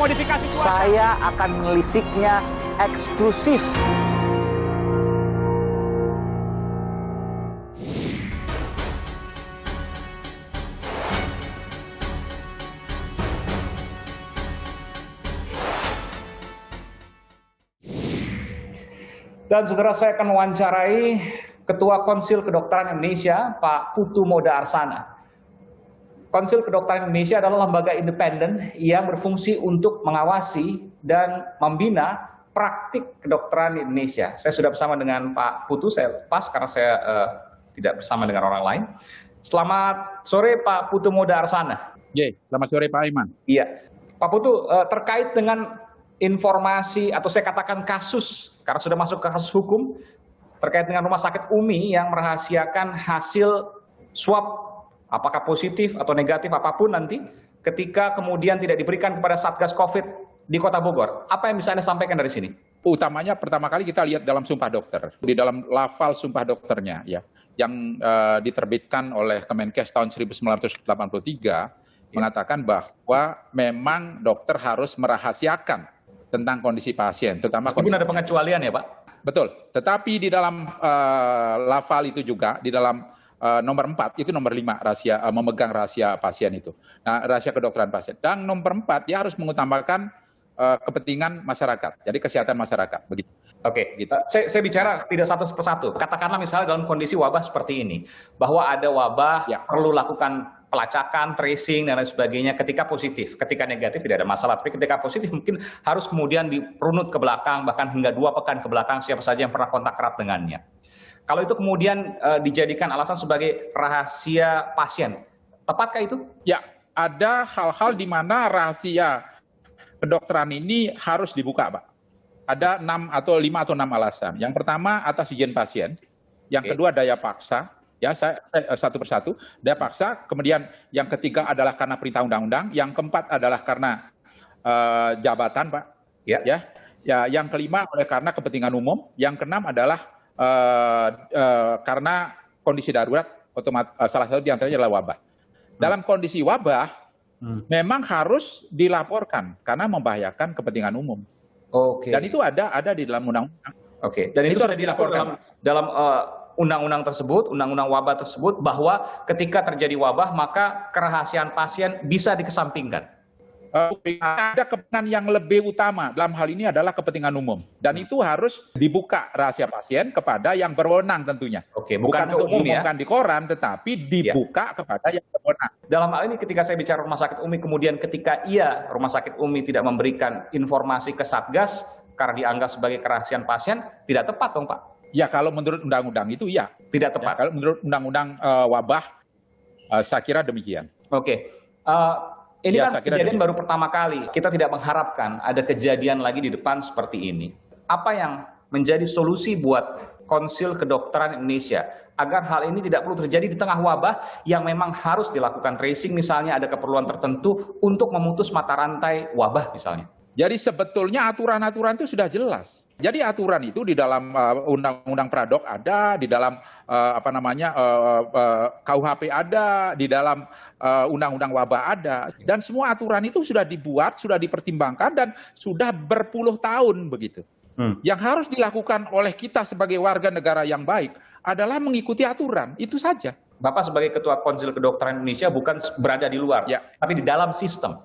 modifikasi cuaca. Saya akan menelisiknya eksklusif. Dan saudara, saya akan mewawancarai Ketua Konsil Kedokteran Indonesia, Pak Putu Moda Arsana. Konsil Kedokteran Indonesia adalah lembaga independen yang berfungsi untuk mengawasi dan membina praktik kedokteran di Indonesia. Saya sudah bersama dengan Pak Putu, saya lepas karena saya tidak bersama dengan orang lain. Selamat sore Pak Putu Moda Arsana. Selamat sore Pak Aiman. Iya, Pak Putu, terkait dengan informasi atau saya katakan kasus, karena sudah masuk ke kasus hukum, terkait dengan Rumah Sakit UMI yang merahasiakan hasil swab, apakah positif atau negatif apapun nanti, ketika kemudian tidak diberikan kepada Satgas COVID di Kota Bogor. Apa yang bisa Anda sampaikan dari sini? Utamanya pertama kali kita lihat dalam Sumpah Dokter, di dalam lafal Sumpah Dokternya, ya, yang diterbitkan oleh Kemenkes tahun 1983, mengatakan bahwa memang dokter harus merahasiakan tentang kondisi pasien, terutama meskipun ada pengecualian ya Pak? Betul, tetapi di dalam lafal itu juga, di dalam nomor 4, itu nomor 5, rahasia, memegang rahasia pasien itu. Nah, rahasia kedokteran pasien. Dan nomor 4, dia harus mengutamakan kepentingan masyarakat, jadi kesehatan masyarakat, begitu. Oke, gitu. Saya bicara tidak satu persatu. Katakanlah misalnya dalam kondisi wabah seperti ini, bahwa ada wabah, Ya. perlu lakukan pelacakan, tracing, dan lain sebagainya ketika positif. Ketika negatif tidak ada masalah, tapi ketika positif mungkin harus kemudian dirunut ke belakang, bahkan hingga 2 pekan ke belakang siapa saja yang pernah kontak erat dengannya. Kalau itu kemudian dijadikan alasan sebagai rahasia pasien, tepatkah itu? Ya, ada hal-hal di mana rahasia kedokteran ini harus dibuka, Pak. Ada 5 atau 6 alasan. Yang pertama, atas izin pasien. Yang kedua, daya paksa. Ya, saya satu persatu. Daya paksa. Kemudian yang ketiga adalah karena perintah undang-undang. Yang keempat adalah karena jabatan, Pak. Ya. Ya, yang kelima oleh karena kepentingan umum. Yang keenam adalah karena kondisi darurat. Salah satu di antaranya adalah wabah. Dalam kondisi wabah, memang harus dilaporkan karena membahayakan kepentingan umum. Oke. Dan itu ada di dalam undang-undang. Oke. Dan itu sudah dilaporkan dalam undang-undang tersebut, undang-undang wabah tersebut, bahwa ketika terjadi wabah maka kerahasiaan pasien bisa dikesampingkan. Ada kepentingan yang lebih utama dalam hal ini adalah kepentingan umum, dan itu harus dibuka rahasia pasien kepada yang berwenang tentunya. Oke, bukan untuk diumumkan di koran, tetapi dibuka kepada yang berwenang. Dalam hal ini ketika saya bicara Rumah Sakit UMI, kemudian ketika Rumah Sakit UMI tidak memberikan informasi ke Satgas karena dianggap sebagai kerahasiaan pasien, tidak tepat dong Pak? Ya, kalau menurut undang-undang itu ya. Tidak tepat. Ya, kalau menurut undang-undang wabah, saya kira demikian. Oke. Ini Ya, kan kejadian baru pertama kali. Kita tidak mengharapkan ada kejadian lagi di depan seperti ini. Apa yang menjadi solusi buat Konsil Kedokteran Indonesia agar hal ini tidak perlu terjadi di tengah wabah yang memang harus dilakukan tracing, misalnya ada keperluan tertentu untuk memutus mata rantai wabah misalnya? Jadi sebetulnya aturan-aturan itu sudah jelas. Jadi aturan itu di dalam Undang-Undang Pradok ada, di dalam KUHP ada, di dalam Undang-Undang Wabah ada, dan semua aturan itu sudah dibuat, sudah dipertimbangkan, dan sudah berpuluh tahun begitu. Yang harus dilakukan oleh kita sebagai warga negara yang baik adalah mengikuti aturan, itu saja. Bapak sebagai Ketua Konsil Kedokteran Indonesia bukan berada di luar, tapi di dalam sistem.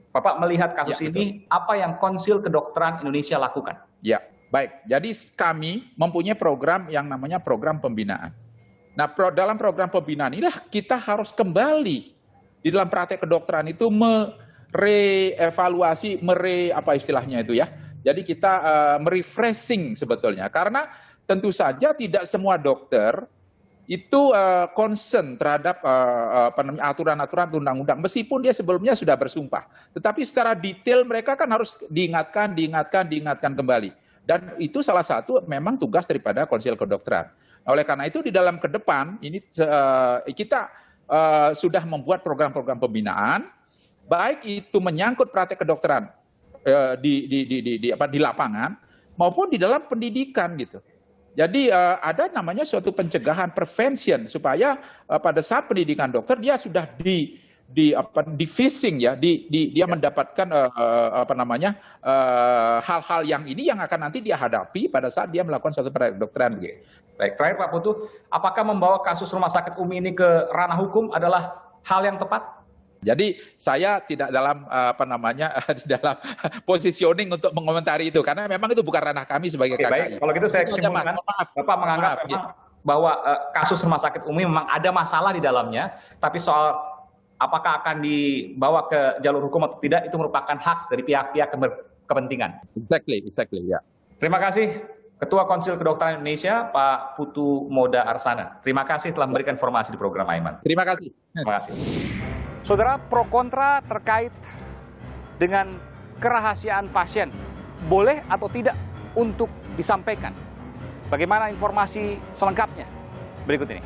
Bapak melihat kasus ini, apa yang Konsil Kedokteran Indonesia lakukan? Ya, baik. Jadi kami mempunyai program yang namanya program pembinaan. Nah, dalam program pembinaan inilah kita harus kembali di dalam praktek kedokteran itu merevaluasi, apa istilahnya itu ya. Jadi kita merefreshing sebetulnya. Karena tentu saja tidak semua dokter itu concern terhadap aturan-aturan undang-undang, meskipun dia sebelumnya sudah bersumpah. Tetapi secara detail mereka kan harus diingatkan kembali. Dan itu salah satu memang tugas daripada Konsil Kedokteran. Oleh karena itu di dalam ke depan ini kita sudah membuat program-program pembinaan, baik itu menyangkut praktek kedokteran di lapangan maupun di dalam pendidikan gitu. Jadi ada namanya suatu pencegahan prevention supaya pada saat pendidikan dokter dia sudah di phishing ya, dia mendapatkan hal-hal yang ini yang akan nanti dia hadapi pada saat dia melakukan suatu kedokteran. Baik, terakhir Pak Putu, apakah membawa kasus Rumah Sakit Umi ini ke ranah hukum adalah hal yang tepat? Jadi saya tidak dalam di dalam positioning untuk mengomentari itu karena memang itu bukan ranah kami sebagai KKI. Baik, kalau gitu saya kesimpulan, Bapak menganggap bahwa kasus Rumah Sakit Umi memang ada masalah di dalamnya, tapi soal apakah akan dibawa ke jalur hukum atau tidak itu merupakan hak dari pihak-pihak kepentingan. Exactly, ya. Terima kasih Ketua Konsil Kedokteran Indonesia Pak Putu Moda Arsana. Terima kasih telah memberikan informasi di program Aiman. Terima kasih. Terima kasih. Saudara, pro kontra terkait dengan kerahasiaan pasien boleh atau tidak untuk disampaikan. Bagaimana informasi selengkapnya? Berikut ini.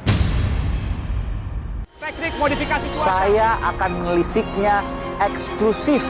Teknik modifikasi cuaca. Saya akan menelisiknya eksklusif